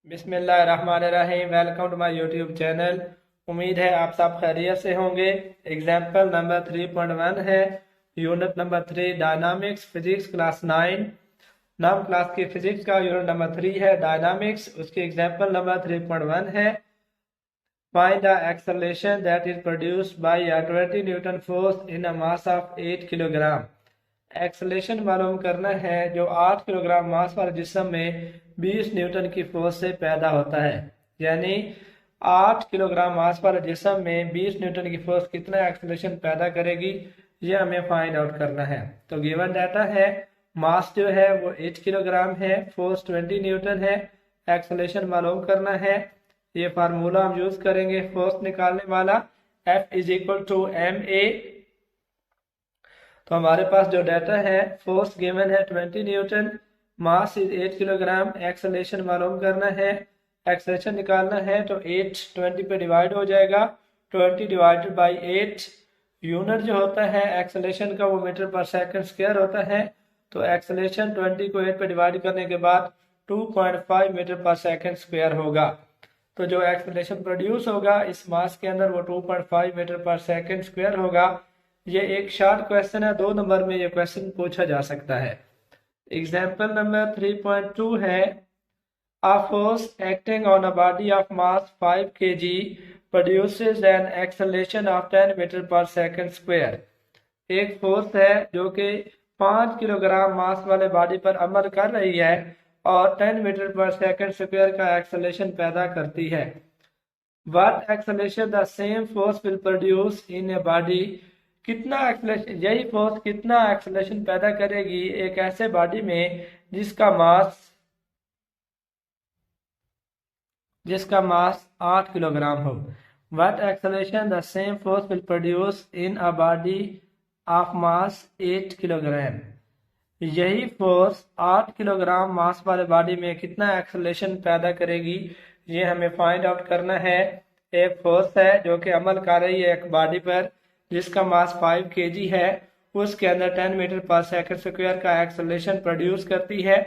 बिस्मिल्लाहिर्रहमानिर्रहीम। Welcome to my YouTube channel. उम्मीद है आप सब खैरियत से होंगे। एग्जाम्पल नंबर 3.1 है, unit number 3 dynamics physics class 9। नाम क्लास की फिजिक्स का यूनिट नंबर 3 है डायनामिक्स, उसकी एग्जाम्पल नंबर 3.1 है। Find the acceleration that is produced by a 20 Newton force in a mass of 8 kilogram. Acceleration मालूम करना है जो 8 किलोग्राम मास वाले जिस्म में 20 न्यूटन की फोर्स से पैदा होता है। यानी 8 किलोग्राम मास वाले जिस्म में 20 न्यूटन की फोर्स कितना एक्सेलरेशन पैदा करेगी, ये हमें फाइंड आउट करना है। तो गिवन डाटा है, मास जो है वो 8 किलोग्राम है, फोर्स 20 न्यूटन है, एक्सेलरेशन मालूम करना है। ये फार्मूला हम यूज करेंगे फोर्स निकालने वाला, F is equal to ma। तो हमारे पास जो डाटा है, फोर्स गिवन है 20 Newton, mass is 8 kilogram, acceleration मालूम करना है। एक्सेलरेशन निकालना है तो 8 20 पे डिवाइड हो जाएगा, 20 डिवाइडेड बाई 8। यूनिट जो होता है एक्सेलरेशन का वो मीटर पर सेकंड स्क्वायर होता है। तो एक्सेलरेशन 20 को 8 पे डिवाइड करने के बाद 2.5 मीटर पर सेकंड स्क्वायर होगा। तो जो एक्सेलरेशन प्रोड्यूस होगा इस मास के अंदर वो 2.5 मीटर पर सेकंड स्क्वायर होगा। ये एक शॉर्ट क्वेश्चन है, 2 नंबर में ये क्वेश्चन पूछा जा सकता है। एग्जाम्पल नंबर 3.2 है, a force acting on a body of mass 5 kg produces an acceleration of 10 metre पर सेकंड स्क्वायर। एक फोर्स है जो कि 5 किलोग्राम मास वाले बॉडी पर अमल कर रही है और 10 मीटर पर सेकंड स्क्वायर का एक्सेलरेशन पैदा करती है। What acceleration the same force will produce in a body? कितना एक्सेलरेशन, यही फोर्स कितना एक्सेलरेशन पैदा करेगी एक ऐसे बॉडी में जिसका मास 8 किलोग्राम हो। What acceleration the same force will produce in a body of mass 8 kilogram? यही फोर्स 8 किलोग्राम मास वाले बॉडी में कितना एक्सेलरेशन पैदा करेगी, ये हमें फाइंड आउट करना है। एक फोर्स है जो कि अमल कर रही है एक बॉडी पर जिसका मास 5 केजी है, उसके अंदर 10 मीटर पर सेकंड स्क्वायर का एक्सेलरेशन प्रोड्यूस करती है।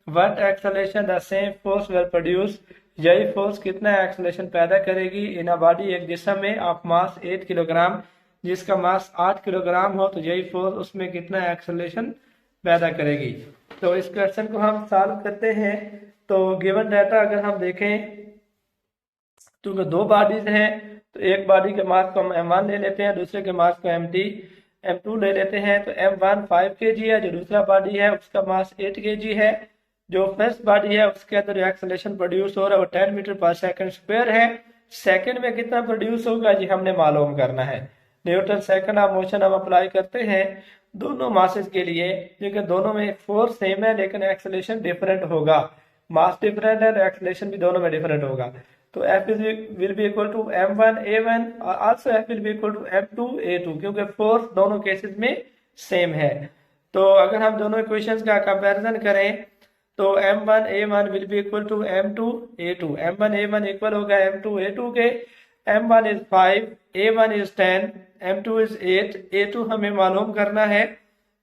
What acceleration the same force will produce? यही फोर्स कितना एक्सेलरेशन पैदा करेगी इन अ बॉडी, एक जिस्म में ऑफ मास 8 किलोग्राम, जिसका मास 8 किलोग्राम हो, तो यही फोर्स उसमें कितना एक्सेलरेशन पैदा करेगी। तो इस क्वेश्चन को हम सॉल्व करते हैं। तो गिवन डाटा अगर हम देखें तो दो बॉडीज हैं, तो एक बॉडी के मास को हम m1 ले लेते हैं, दूसरे के मास को m2 ले लेते हैं। तो m1 5 kg है, जो दूसरा बॉडी है उसका मास 8 kg है। जो फर्स्ट बॉडी है उसके अंदर जो एक्सेलरेशन प्रोड्यूस हो रहा है वो 10 मीटर पर सेकंड स्क्वायर है। सेकंड में कितना प्रोड्यूस होगा जी हमने मालूम करना है। न्यूटन सेकंड ऑफ मोशन हम अप्लाई करते हैं दोनों मासेस के लिए, क्योंकि दोनों में फोर्स सेम है लेकिन एक्सेलरेशन डिफरेंट होगा। मास डिफरेंट है तो एक्सेलरेशन भी दोनों में डिफरेंट होगा। तो F will be equal to m1 a1 और also F will be equal to m2 a2, क्योंकि फोर्स दोनों केसेस में सेम है। तो अगर हम दोनों इक्वेशंस का कंपैरिजन करें तो m1 a1 will be equal to m2 a2। m1 a1 equal होगा m2 a2 के। m1 is 5, a1 is 10, m2 is 8, a2 हमें मालूम करना है।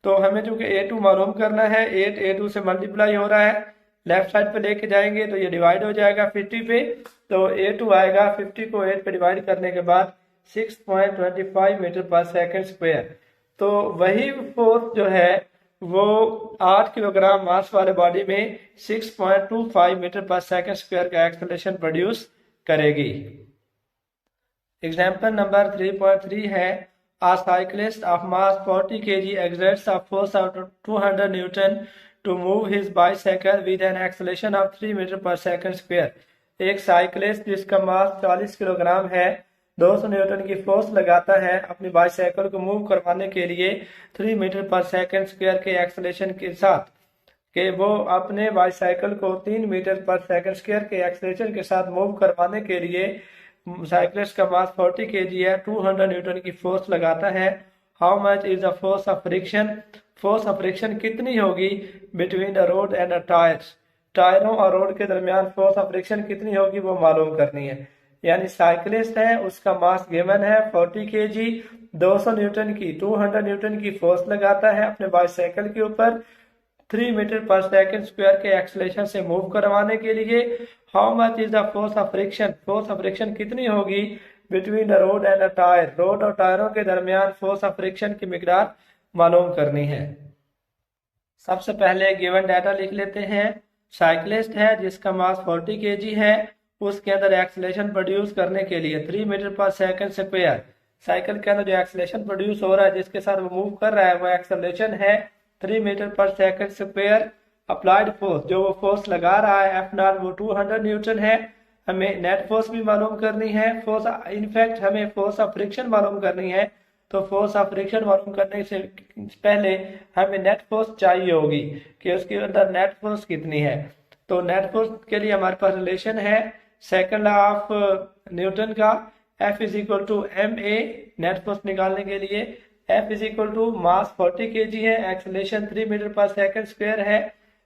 तो हमें चूंकि a2 मालूम करना है, 8 a2 से मल्टीप्लाई हो रहा है, लेफ्ट साइड पे लेके जाएंगे तो ये डिवाइड हो जाएगा 50 पे। तो a2 आएगा, 50 को 8 पे डिवाइड करने के बाद 6.25 मीटर पर सेकंड स्क्वायर। तो वही फोर्स जो है वो 8 किलोग्राम मास वाले बॉडी में 6.25 मीटर पर सेकंड स्क्वायर का एक्सेलरेशन प्रोड्यूस करेगी। एग्जाम्पल नंबर 3.3 है, a cyclist of mass 40 kg exerts a force of 200 Newton to move his bicycle with an acceleration of 3 metre पर सेकंड स्क्वायर। एक cyclist जिसका मास 40 kilogram है 200 Newton की force लगाता है अपनी बाईसाइकिल को मूव करवाने के लिए 3 मीटर पर सेकंड स्क्वायर के एक्सेलरेशन के साथ, कि वो अपने बाईसाइकिल को 3 मीटर पर सेकंड स्क्वायर के एक्सेलरेशन के साथ मूव करवाने के लिए साइकिलिस्ट का मास 40 केजी है, 200 न्यूटन की फोर्स लगाता है। How much is the force of friction? Force of friction कितनी होगी between the road and the tyres? टायरों और रोड के दरमियान फोर्स ऑफ फ्रिक्शन कितनी होगी वो मालूम करनी है। यानी साइकिलिस्ट है, उसका मास गिवन है 40 केजी, 200 न्यूटन की 200 न्यूटन की फोर्स लगाता है अपने बाईसाइकिल के ऊपर, 3 मीटर पर सेकंड स्क्वायर के एक्सेलरेशन से मूव करवाने के लिए how much is the force of friction, force of friction कितनी होगी between the road and a tyre, road और टायरों के दरमियान फोर्स ऑफ फ्रिक्शन की मिकदार मालूम करनी है। सबसे पहले गिवन डाटा लिख लेते हैं। साइकिलिस्ट है जिसका मास 40 kg है, उसके अंदर एक्सेलरेशन प्रोड्यूस करने के लिए 3 मीटर पर सेकंड स्क्वायर, साइकिल के अंदर जो एक्सेलरेशन प्रोड्यूस हो रहा है जिसके साथ वो मूव कर रहा है वो एक्सेलरेशन है 3 मीटर पर सेकंड स्क्वायर। अप्लाइड फोर्स जो वो फोर्स लगा रहा है F0 वो 200 न्यूटन है। हमें नेट फोर्स भी मालूम करनी है, फोर्स इनफैक्ट हमें फोर्स ऑफ फ्रिक्शन मालूम करनी है। तो फोर्स ऑफ फ्रिक्शन मालूम करने से पहले हमें नेट फोर्स चाहिए होगी कि उसके अंदर नेट फोर्स कितनी है। तो नेट फोर्स के लिए हमारे पास रिलेशन है सेकंड लॉ ऑफ न्यूटन का, F is equal to ma। Net force निकालने के लिए F is equal to mass 40 kg है, एक्सेलरेशन 3 मीटर पर सेकंड स्क्वायर है,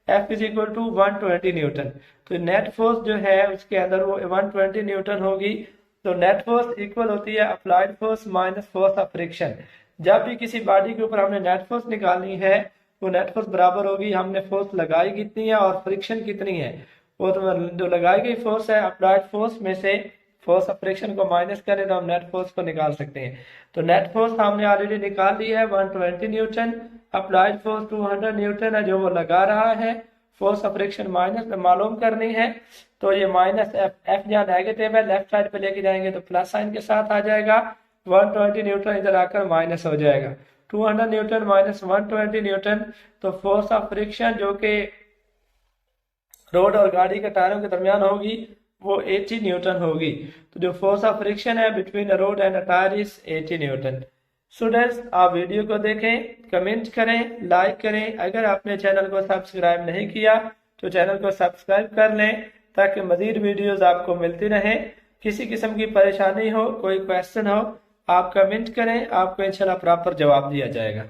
F is equal to 120 newton. तो नेट फोर्स जो है उसके अंदर वो 120 न्यूटन होगी। तो नेट फोर्स इक्वल होती है applied force minus force of friction. जब भी किसी बॉडी के ऊपर हमने नेट फोर्स निकालनी है वो नेट फोर्स बराबर होगी हमने फोर्स लगाई कितनी है और फ्रिक्शन कितनी है। वो तो जो लगाई गई फोर्स है अप्लाइड फोर्स में से फोर्स ऑफ फ्रिक्शन को माइनस करें तो हम नेट फोर्स को निकाल सकते हैं। तो नेट फोर्स हमने ऑलरेडी निकाल ली है 120 न्यूटन, अप्लाइड फोर्स 200 न्यूटन है जो वो लगा रहा है, फोर्स ऑफ फ्रिक्शन माइनस में मालूम करनी है। तो ये माइनस एफ जहाँ नेगेटिव है लेफ्ट साइड पे लेके जाएंगे तो प्लस साइन के साथ आ जाएगा, 120 न्यूटन इधर आकर माइनस हो जाएगा, 200 न्यूटन माइनस 120 न्यूटन। तो फोर्स ऑफ फ्रिक्शन जो कि रोड और गाड़ी के टायरों के दरमियान होगी वो 80 न्यूटन होगी। तो जो फोर्स ऑफ फ्रिक्शन है between the road and the tyre is 80 Newton. Students आप वीडियो को देखें, कमेंट करें, लाइक करें। अगर आपने चैनल को सब्सक्राइब नहीं किया तो चैनल को सब्सक्राइब कर लें ताकि मजीद वीडियोस आपको मिलती रहें। किसी किस्म की परेशानी हो, कोई क्वेश्चन हो, आप कमेंट करें, आपको इंशाल्लाह प्रॉपर जवाब दिया जाएगा।